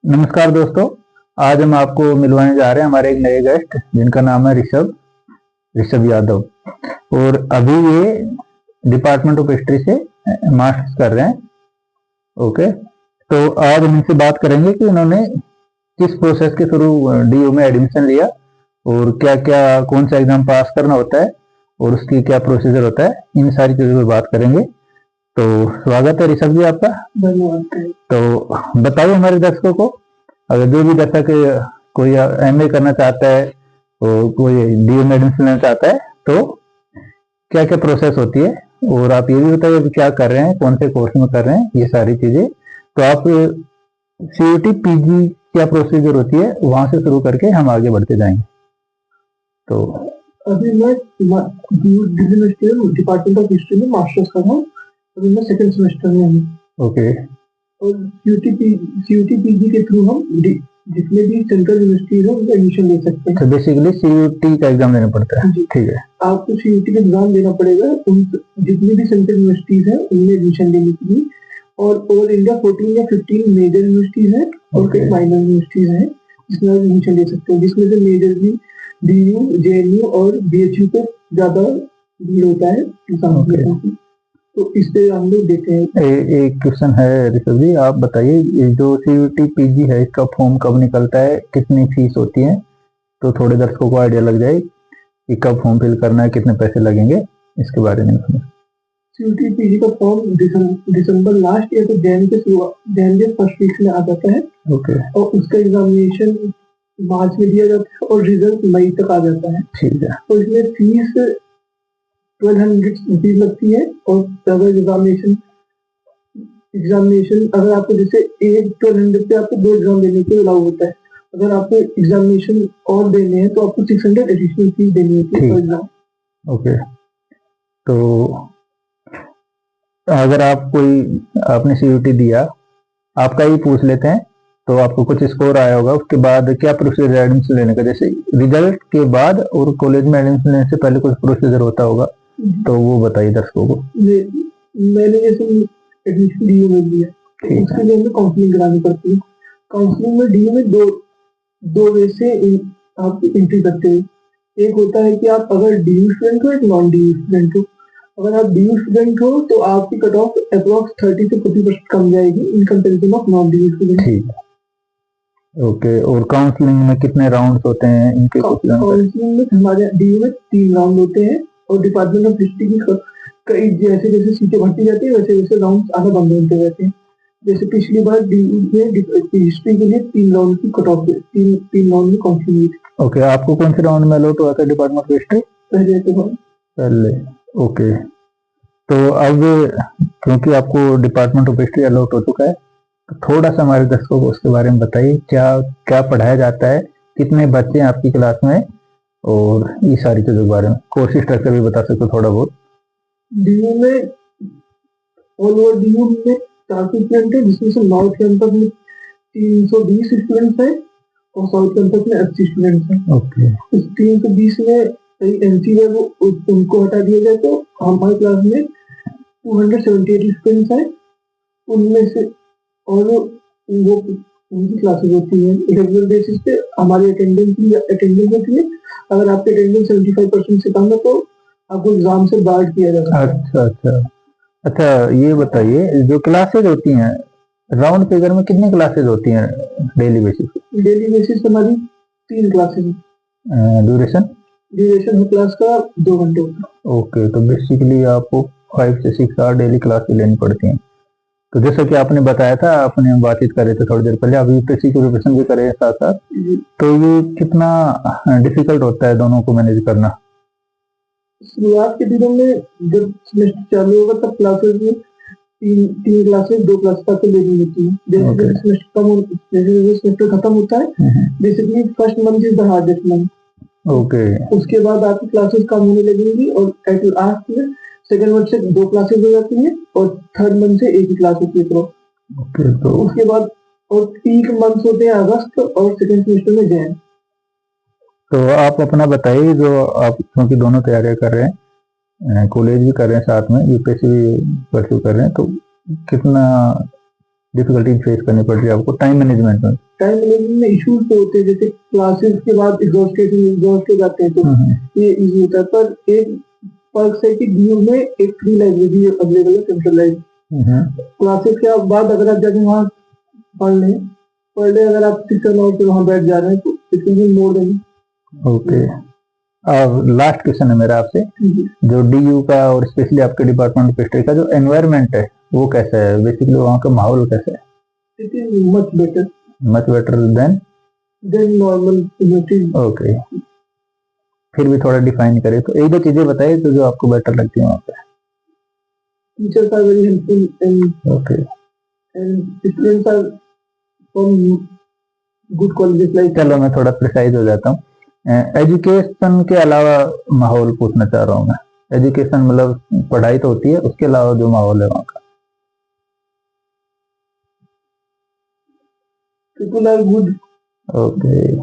नमस्कार दोस्तों। आज हम आपको मिलवाने जा रहे हैं हमारे एक नए गेस्ट जिनका नाम है ऋषभ यादव। और अभी ये डिपार्टमेंट ऑफ हिस्ट्री से मास्टर्स कर रहे हैं। ओके, तो आज हम इनसे बात करेंगे कि उन्होंने किस प्रोसेस के थ्रू डीयू में एडमिशन लिया और क्या क्या कौन सा एग्जाम पास करना होता है और उसकी क्या प्रोसीजर होता है। इन सारी चीजों पर बात करेंगे। तो स्वागत है ऋषभ जी आपका। धन्यवाद। तो बताइए हमारे दर्शकों को, अगर जो भी दर्शक कोई एमए करना चाहता है और कोई डीयू में एडमिशन लेना चाहता है तो क्या क्या प्रोसेस होती है, और आप ये भी बताइए अभी क्या कर रहे हैं, कौन से कोर्स में कर रहे हैं, ये सारी चीजें। तो आप सीयूटी पीजी क्या प्रोसीजर होती है वहां से शुरू करके हम आगे बढ़ते जाएंगे। तो अभी मैं डिपार्टमेंट ऑफ हिस्ट्री में मास्टर्स कर रहा हूँ। अभी मैं सेकंड सेमेस्टर में हूँ। ओके, और सीयूटी पीजी के थ्रू हम जितने भी सेंट्रल यूनिवर्सिटी है उनमें एडमिशन ले सकते हैं। तो बेसिकली सीयूटी का एग्जाम देना पड़ता है। ठीक है, आपको सीयूटी का एग्जाम देना पड़ेगा उन जितनी भी सेंट्रल यूनिवर्सिटीज है उनमें एडमिशन लेने के लिए। और ऑल इंडिया 14 या 15 मेजर यूनिवर्सिटीज है और कई माइनर यूनिवर्सिटीज है जिसमें आप एडमिशन ले सकते हैं, जिसमें से मेजर भी डीयू, जेएनयू और बीएचयू पे ज्यादा भीड़ होता है एग्जाम। तो इस पे हम लोग देते हैं। एक क्वेश्चन है ऋषभ जी, आप बताइए ये जो सीयूटी पीजी है इसका फॉर्म कब निकलता है, कितनी फीस होती है, तो थोड़े दर्शकों को आइडिया लग जाए कि कब फॉर्म फिल करना है, कितने पैसे लगेंगे, इसके बारे में। सीयूटी पीजी का फॉर्म दिसंबर लास्ट या तो जैन के फर्स्ट वीक में आ जाता है। ओके, और उसका एग्जामिनेशन मार्च में दिया जाता है और रिजल्ट मई तक आ जाता है। ठीक है। तो इसमें फीस 1200 रुपीज लगती है। और अगर एग्जामिनेशन अगर आपको जैसे 1200 पे आपको 2 एग्जाम देने के अलाउ होता है। अगर आपको एग्जामिनेशन और देने हैं तो आपको 600 एडिशनल फीस देनी होती है पर एग्जाम। ओके, तो अगर आप आपने सीयूटी दिया, आपका ही पूछ लेते हैं, तो आपको कुछ स्कोर आया होगा, उसके बाद क्या प्रोसीजर एडमिशन लेने का, जैसे रिजल्ट के बाद और कॉलेज में एडमिशन लेने से पहले कुछ प्रोसीजर होता होगा, तो वो बताइए दर्शकों को। मैंने जैसे एडमिशन डीयू में लिया, उसके लिए हमें काउंसलिंग करानी पड़ती है। काउंसलिंग में डीयू में दो वे से आप एंट्री करते हैं। एक होता है कि आप अगर डीयू स्टूडेंट हो, एक नॉन डीयू स्टूडेंट हो। अगर आप डीयू स्टूडेंट हो तो आपकी कट ऑफ अप्रोक्स 30 से 40% कम जाएगी in comparison of non DU student. ठीक है, ओके। और काउंसलिंग में कितने राउंड्स होते हैं इनके? काउंसलिंग में हमारे डीयू में 3 राउंड होते हैं और डिपार्टमेंट ऑफ हिस्ट्री की कई जैसे जैसे सीटें बढ़ती जाती है वैसे वैसे राउंड आना बंद होते रहते हैं। जैसे पिछली बार डीयू में हिस्ट्री के लिए 3 राउंड की कट ऑफ, 3 राउंड में काउंसलिंग हुई थी। ओके, आपको कौन से राउंड में अलॉट हुआ था डिपार्टमेंट ऑफ हिस्ट्री? पहले। ओके, तो अब क्योंकि आपको डिपार्टमेंट ऑफ हिस्ट्री अलॉट हो चुका है, तो थोड़ा सा हमारे दर्शकों को उसके बारे में बताइए, क्या क्या पढ़ाया जाता है, कितने बच्चे हैं आपकी क्लास में, और ये सारी चीजों के बारे में। कोर्स स्ट्रक्चर भी बता सकते हो थोड़ा बहुत। डीयू में ऑल ओवर डीयू में 400 स्टूडेंट है, जिसमें से नॉर्थ कैंपस में 320 स्टूडेंट्स हैं और साउथ कैंपस में 80 स्टूडेंट्स हैं। ओके, इस 320 में कई एमसी है वो उनको हटा दिया जाए तो हमारी क्लास में 278 स्टूडेंट्स हैं। उनमें से और वो उनकी क्लासेस होती है रेगुलर बेसिस पे। हमारी अटेंडेंस होती है। अगर आपकी अटेंडेंस 75% से कम है तो आपको एग्जाम से बाहर किया जाता है। अच्छा, ये बताइए जो क्लासेज होती हैं, राउंड फिगर में कितनी क्लासेज होती हैं डेली बेसिस पे? डेली बेसिस हमारी 3 क्लासेज हैं। ड्यूरेशन हर क्लास का 2 घंटे होता है। ओके, तो बेसिकली आपको 5 से 6 आवर डेली क्लासेज लेनी पड़ती हैं। तो जैसा कि आपने बताया था, आपने बातचीत कर रहे थे थोड़ी देर पहले, अभी यूपीएससी की प्रिपरेशन भी कर रहे हैं साथ साथ, तो ये कितना डिफिकल्ट होता है दोनों को मैनेज करना? शुरुआत के दिनों में जब सेमेस्टर चालू होगा तब क्लासेस में 3 क्लासेस 2 क्लास तक लेनी होती है। जैसे सेमेस्टर खत्म होता है, basically first month is the hardest month. Okay, उसके बाद आपकी क्लासेस कम होने लगेंगी और एट लास्ट में सेकंड मंथ से 2 क्लासेस हो जाती है और थर्ड मंथ से 1 ही क्लास होती है। ओके, तो उसके बाद और पीक मंथ होते हैं अगस्त और सेकंड सेमेस्टर में जैन। तो आप अपना बताइए, जो आप क्योंकि दोनों तैयारियां कर रहे हैं, कॉलेज भी कर रहे हैं साथ में, यूपीएससी भी परस्यू कर रहे हैं, तो कितना डिफिकल्टीज फेस करनी पड़ रही है आपको टाइम मैनेजमेंट में? टाइम मैनेजमेंट में इश्यूज तो होते हैं, जैसे क्लासेस के बाद एग्जॉस्ट हो जाते हैं तो ये इजी होता है। पर एक पर्क है कि डीयू में एक फ्री लाइब्रेरी अवेलेबल है, सेंट्रलाइज। क्लासेस के बाद अगर आप जाके वहाँ पढ़ लें, पर डे अगर आप 6 आवर्स से वहाँ बैठ जा रहे हैं तो it will be more than. Okay, अब लास्ट क्वेश्चन है मेरा आपसे, जो डीयू का और स्पेशली आपके डिपार्टमेंट ऑफ हिस्ट्री का जो एनवायरनमेंट है वो कैसा है? बेसिकली वहाँ का माहौल कैसा है? It is much better than normal university. Okay, फिर भी थोड़ा डिफाइन करें तो एक दो चीजें बताइए तो जो आपको बेटर लगती है वहाँ पे। Teachers are very helpful and okay, and students are from good colleges like. चलो मैं थोड़ा प्रिसाइज हो जाता हूँ। एजुकेशन के अलावा माहौल पूछना चाह रहा हूँ मैं। एजुकेशन मतलब पढ़ाई तो होती है, उसके अलावा जो माहौल है वहाँ का। People are good. ओके,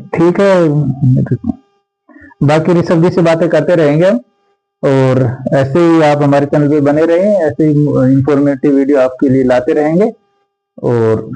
ठीक है। बाकी ऋषभ जी से बातें करते रहेंगे हम, और ऐसे ही आप हमारे चैनल पे बने रहें, ऐसे ही इंफॉर्मेटिव वीडियो आपके लिए लाते रहेंगे। और